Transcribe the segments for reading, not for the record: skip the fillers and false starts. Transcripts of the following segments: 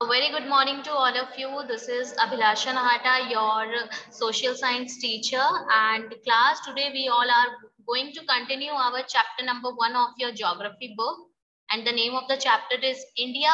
A very good morning to all of you. This is Abhilasha Nahata, your social science teacher. And class, today we all are going to continue our chapter number 1 of your geography book. And the name of the chapter is India,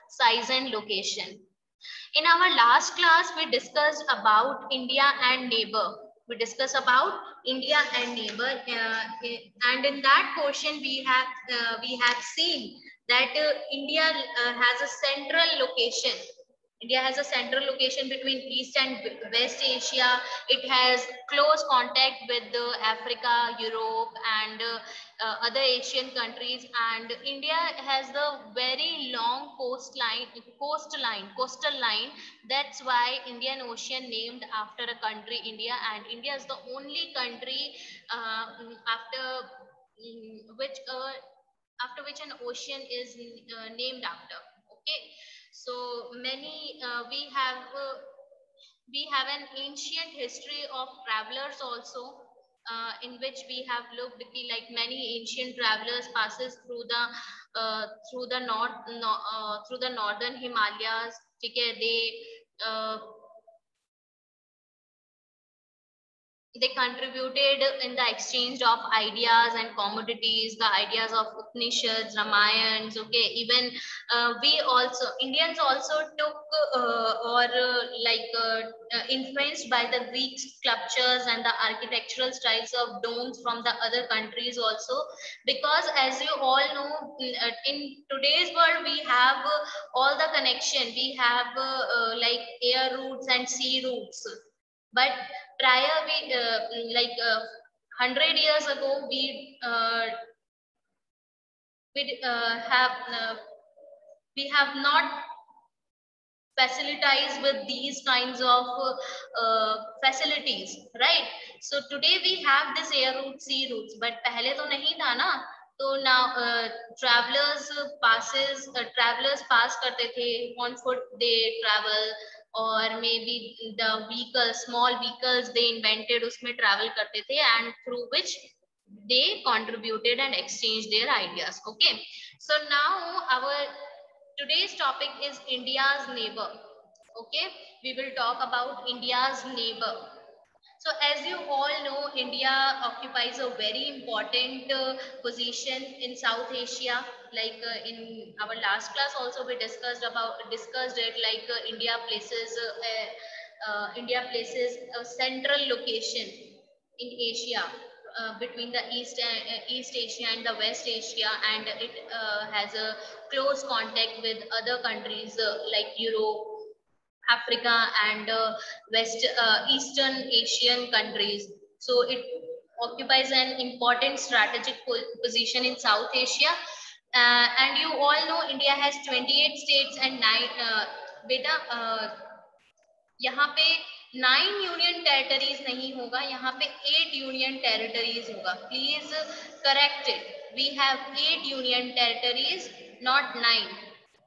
Size and Location. In our last class, we discussed about India and neighbor. And in that portion, we have seen that India has a central location. India has a central location between East and West Asia. It has close contact with Africa, Europe, and other Asian countries. And India has the very long coastal line. That's why Indian Ocean named after a country, India. And India is the only country after which an ocean is named after. Okay, so many we have an ancient history of travelers also, in which we have looked like many ancient travelers passes through the through the northern Himalayas. Okay, uh, they contributed in the exchange of ideas and commodities, the ideas of Upanishads, Ramayans. Okay, even we also Indians also took influenced by the Greek sculptures and the architectural styles of domes from the other countries also, because as you all know, in today's world we have all the connection. We have like air routes and sea routes, but prior we 100 years ago we have we have not facilitized with these kinds of facilities, right? So today we have this air route, sea routes, but pehle to nahi tha na. So now travelers pass karte the on foot, they travel, or maybe the vehicles, small vehicles they invented usme travel karte the, and through which they contributed and exchanged their ideas. Okay, so now our today's topic is India's neighbor. Okay, we will talk about India's neighbor. So, as you all know, India occupies a very important position in South Asia. Like in our last class, also we discussed it. Like India places a central location in Asia, between the East Asia and the West Asia, and it has a close contact with other countries like Europe, Africa, and Eastern Asian countries. So it occupies an important strategic position in South Asia. And you all know India has 28 states and nine. Beta, यहाँ पे 9 union territories नहीं होगा, यहाँ पे 8 union territories होगा. Please correct it. We have 8 union territories, not 9.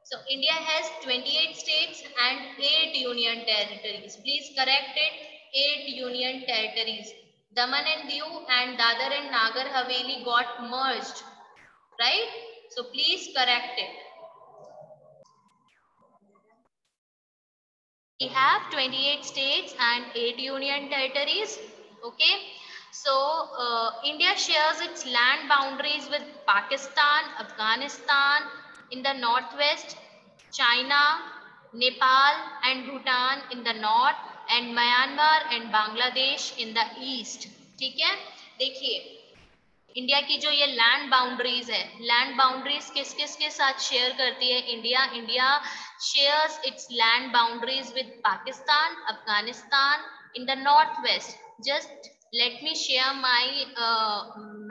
So India has 28 states and 8 union territories. Please correct it. 8 union territories. Daman and Diu and Dadar and Nagar Haveli got merged, right? So please correct it. We have 28 states and 8 union territories. Okay, so India shares its land boundaries with Pakistan, Afghanistan in the northwest, China, Nepal and Bhutan in the north, and Myanmar and Bangladesh in the east. ठीक है, देखिए India की जो ये land boundaries है, land boundaries किस किस के साथ शेयर करती है India? India shares it's land boundaries with Pakistan, Afghanistan in the north west. Just let me share my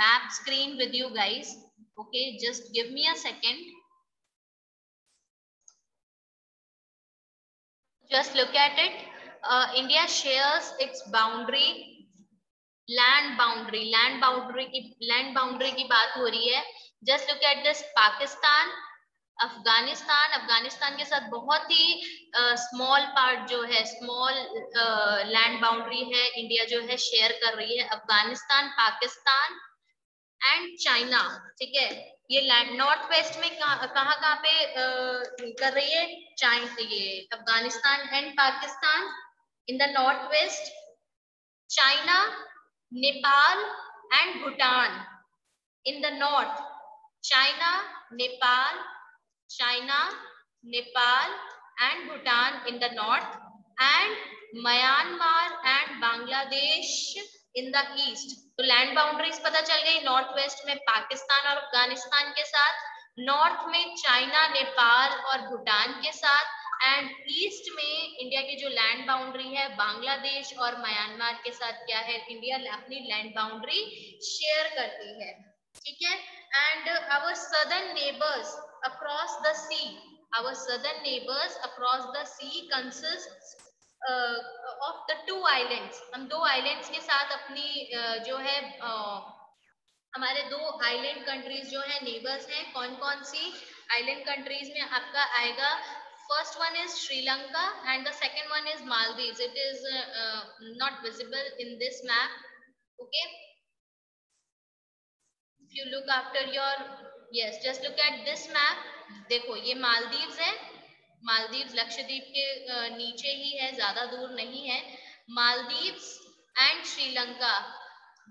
map screen with you guys. Okay, just give me a second. Just look at it. India shares its boundary, land boundary की बात हो रही है. Just look at this. Pakistan, Afghanistan के साथ बहुत ही small part जो है, स्मॉल लैंड बाउंड्री है इंडिया जो है शेयर कर रही है. अफगानिस्तान, पाकिस्तान एंड चाइना, ठीक है। ये लैंड नॉर्थ वेस्ट में कहाँ पे कर रही है, चाइना, ये Afghanistan and Pakistan in the north west, China, Nepal and Bhutan in the north, China, Nepal, China, Nepal and Bhutan in the north, and Myanmar and Bangladesh in the east. तो लैंड बाउंड्रीज पता चल गई, नॉर्थ वेस्ट में पाकिस्तान और अफगानिस्तान के साथ, north में China, Nepal और भूटान के साथ, एंड ईस्ट में इंडिया की जो लैंड बाउंड्री है बांग्लादेश और म्यांमार के साथ क्या है, इंडिया अपनी लैंड बाउंड्री शेयर करती है, ठीक है। And our southern neighbours across the sea, our southern neighbours across the sea consist of the two islands, हम दो आइलैंड्स के साथ अपनी जो है हमारे दो आइलैंड कंट्रीज जो है नेबर्स हैं, कौन कौन सी आइलैंड कंट्रीज में आपका आएगा, first one is Sri Lanka and the second one is Maldives, it is not visible in this map, okay. If you look after your, yes, just look at this map, देखो ये मालदीव्स है, मालदीव्स लक्षद्वीप के नीचे ही है, ज्यादा दूर नहीं है, Maldives and Sri Lanka,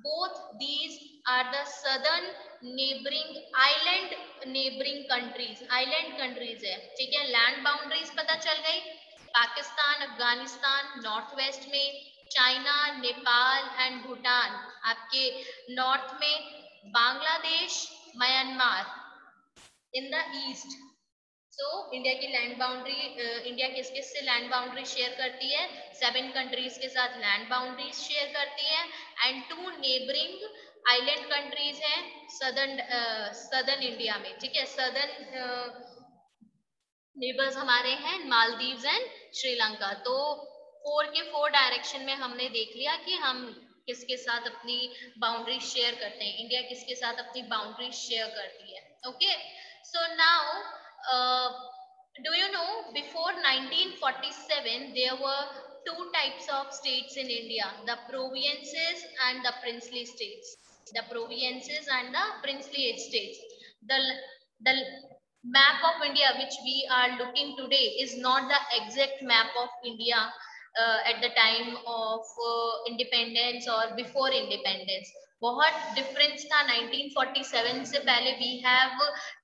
both these are the southern neighboring island neighboring countries, island countries है, ठीक है। लैंड बाउंड्रीज पता चल गई, पाकिस्तान, अफगानिस्तान नॉर्थ वेस्ट में, चाइना, नेपाल एंड भूटान आपके नॉर्थ में, Bangladesh, Myanmar in the east. So India की लैंड बाउंड्री, इंडिया किस किस से लैंड बाउंड्री शेयर करती है, 7 कंट्रीज के साथ लैंड बाउंड्री शेयर करती है, एंड 2 नेबरिंग आइलैंड कंट्रीज हैं सदर्न इंडिया में, ठीक है। सदर्न नेबर्स हमारे हैं मालदीव्स एंड श्रीलंका। तो 4 के 4 डायरेक्शन में हमने देख लिया कि हम किसके साथ अपनी बाउंड्री शेयर करते हैं, इंडिया किसके साथ अपनी बाउंड्री शेयर करती है, okay. So now do you know before 1947 there were 2 types of states in India, the provinces and the princely states, the provinces and the princely states. The map of India which we are looking today is not the exact map of India at the time of independence or before independence. बहुत difference था 1947 से पहले। We have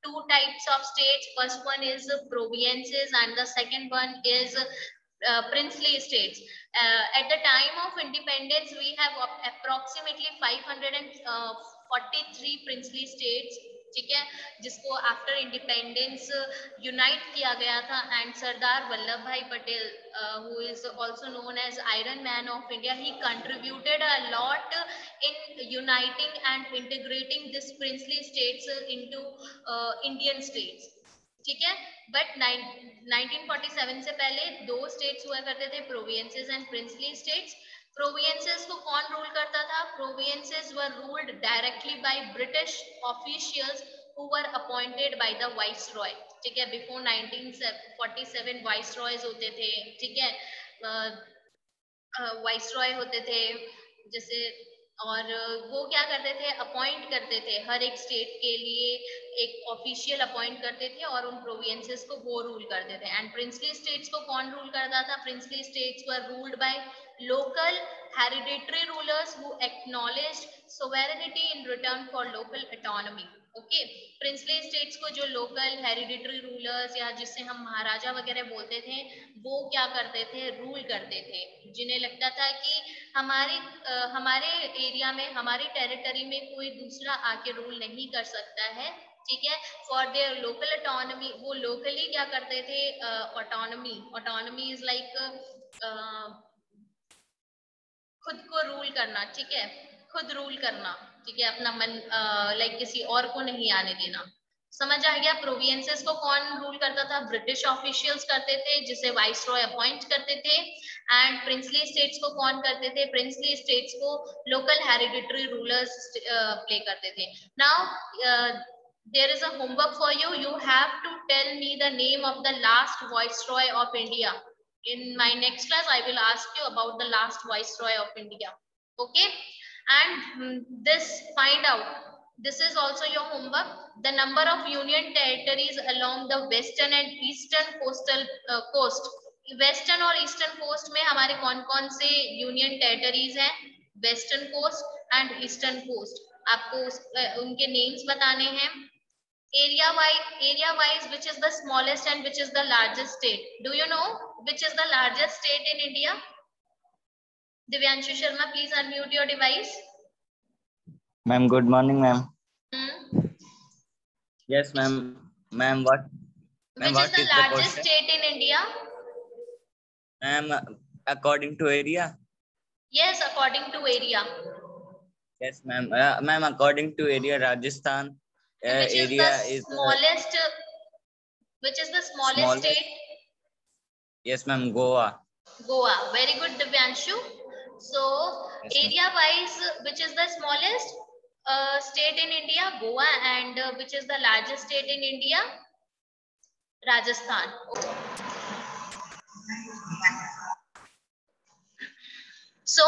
2 types of states, first one is provinces and the second one is princely states. At the time of independence we have approximately 543 princely states, ठीक है, जिसको after independence unite किया गया था, एंड सरदार वल्लभ भाई Patel who is also known as Iron Man of India, he contributed a lot in uniting and integrating this princely states into Indian states, ठीक है। But 1947 से पहले 2 स्टेट्स हुआ करते थे, provinces and princely states. Provinces को कौन रूल करता था, provinces were ruled directly by British officials who were appointed by the viceroy, ठीक है। बिफोर 1947 वाइसरॉयज होते थे, ठीक है, वाइसरॉय होते थे जैसे, और वो क्या करते थे, अपॉइंट करते थे हर एक स्टेट के लिए एक ऑफिशियल अपॉइंट करते थे और उन प्रोविंसेस को वो रूल करते थे। एंड प्रिंसली स्टेट्स को कौन रूल करता था, princely states were ruled by local hereditary rulers who acknowledged sovereignty in return for local autonomy, okay. Princely states को जो लोकल हेरिडिटरी रूलर्स या जिससे हम महाराजा वगैरह बोलते थे, वो क्या करते थे, रूल करते थे। जिन्हें लगता था कि हमारे एरिया में, हमारी टेरिटरी में कोई दूसरा आके रूल नहीं कर सकता है, ठीक है, फॉर देयर लोकल ऑटोनॉमी, वो लोकली क्या करते थे, ऑटोनॉमी, ऑटोनॉमी इज लाइक खुद को रूल करना, ठीक है, खुद रूल करना, ठीक है, अपना मन लाइक किसी और को नहीं आने देना। समझ आ गया। प्रोविंसेस को कौन रूल करता था, ब्रिटिश ऑफिशियल्स करते थे जिसे वाइसरॉय अपॉइंट करते थे। एंड प्रिंसली स्टेट्स को कौन करते थे, प्रिंसली स्टेट्स को लोकल हेरिडिटरी रूलर्स प्ले करते थे। Now there is a homework for you. You have to tell me the name of the last viceroy of India. In my next class I will ask you about the last viceroy of India, okay. And this, find out This is also your homework. The number of union territories along the western and eastern coastal coast. Western और eastern coast में हमारे कौन कौन से union territories हैं? Western coast and eastern coast. आपको उनके names बताने हैं. area wise, which is the smallest and which is the largest state? Do you know which is the largest state in India? Divyanshu Sharma, please unmute your device. Ma'am, good morning, ma'am. Yes, ma'am. Ma'am, what? Which is the largest state in India? Ma'am, according to area? Yes, according to area. Yes, ma'am. Ma'am, according to area, Rajasthan. Which is area the smallest? Which is the smallest state? Yes, ma'am. Goa. Goa. Very good, Divyanshu. So, yes, area-wise, which is the smallest state in India? Goa. And which is the largest state in India? Rajasthan. So,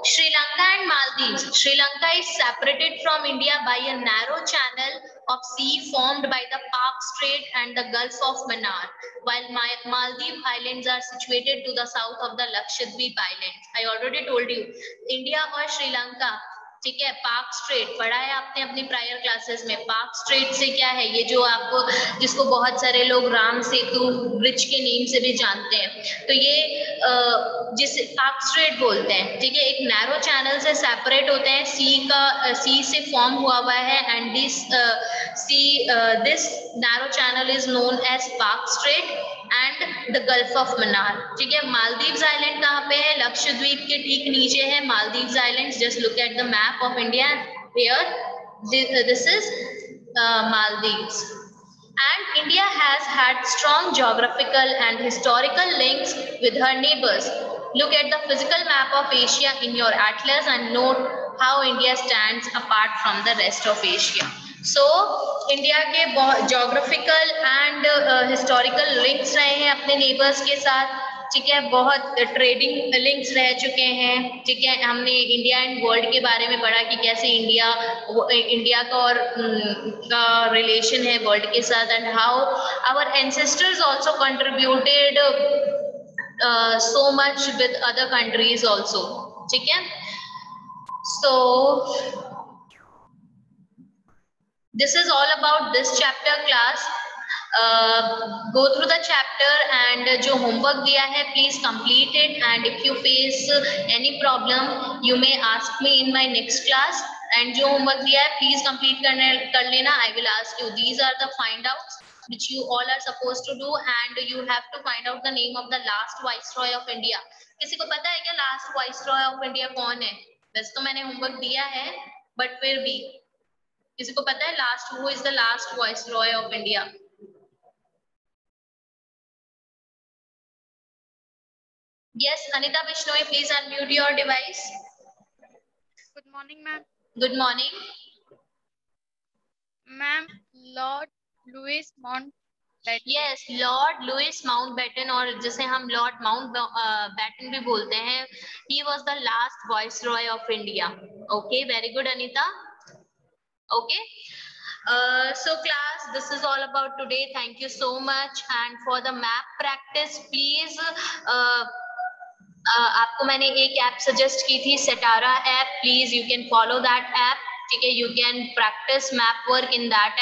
Sri Lanka and Maldives. Sri Lanka is separated from India by a narrow channel of sea formed by the Park Strait and the Gulf of Mannar, while Maldives Islands are situated to the south of the Lakshadweep Islands. I already told you, India और Sri Lanka, ठीक है. Park straight पढ़ा है आपने अपनी prior classes में. Park straight से क्या है? ये जो आपको, जिसको बहुत सारे लोग राम सेतु ब्रिज के नेम से भी जानते हैं, तो ये जिसे पार्क स्ट्रेट बोलते हैं, ठीक है. एक नैरो चैनल से सेपरेट होते हैं, सी से फॉर्म हुआ है. And this narrow channel is known as Palk Strait and the gulf of Mannar. ठीक है. मालदीव्स आइलैंड कहाँ पे है? लक्षद्वीप के ठीक नीचे है Maldives island. Just look at the map of India. Here this is Maldives. And India has had strong geographical and historical links with her neighbors. Look at the physical map of Asia in your atlas and note how India stands apart from the rest of Asia. So, India के geographical and historical links रहे हैं अपने neighbours के साथ. ठीक है. बहुत trading links रह चुके हैं. ठीक है. हमने इंडिया एंड वर्ल्ड के बारे में पढ़ा कि कैसे इंडिया का और का रिलेशन है वर्ल्ड के साथ, and how our ancestors also contributed so much with other countries also. ठीक है. So this is all about this chapter, class. Go through the chapter and जो homework दिया है please complete it, and if you face any problem you may ask me in my next class. And जो homework दिया है please complete कर लेना. I will ask you. These are the find outs which you all are supposed to do, and you have to find out the name of the last viceroy of India. किसी को पता है क्या last viceroy of India कौन है? वैसे तो मैंने homework दिया है, but फिर भी किसी को पता है last, who is the last viceroy of India? Yes, Anita Bishnoi, please unmute your device. Good morning, ma'am. Good morning. Ma'am, Lord Louis Mountbatten. Yes, Lord Louis Mountbatten, और जिसे हम Lord Mountbatten भी बोलते हैं. He was the last viceroy of India. Okay, very good, Anita. Okay. So class, this is all about today. Thank you so much. And for the map practice, please आपको मैंने एक app suggest की थी, Setara app. Please you can follow that app. ठीक है. You can practice map work in that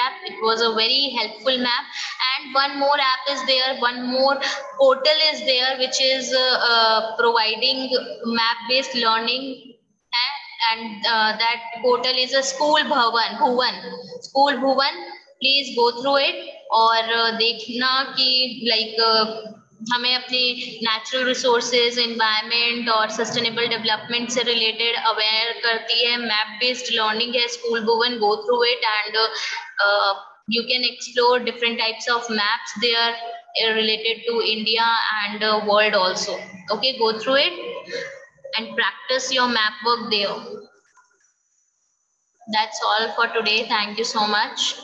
app. It was a very helpful map. And one more app is there, one more portal is there, which is providing map based learning. And that portal is a School Bhuvan. Please go through it और देखना कि हमें अपने natural resources, environment और sustainable development से related aware करती है. Map based learning है School Bhuvan. Go through it and you can explore different types of maps there related to India and world also. Okay, go through it and practice your map work there. That's all for today. Thank you so much.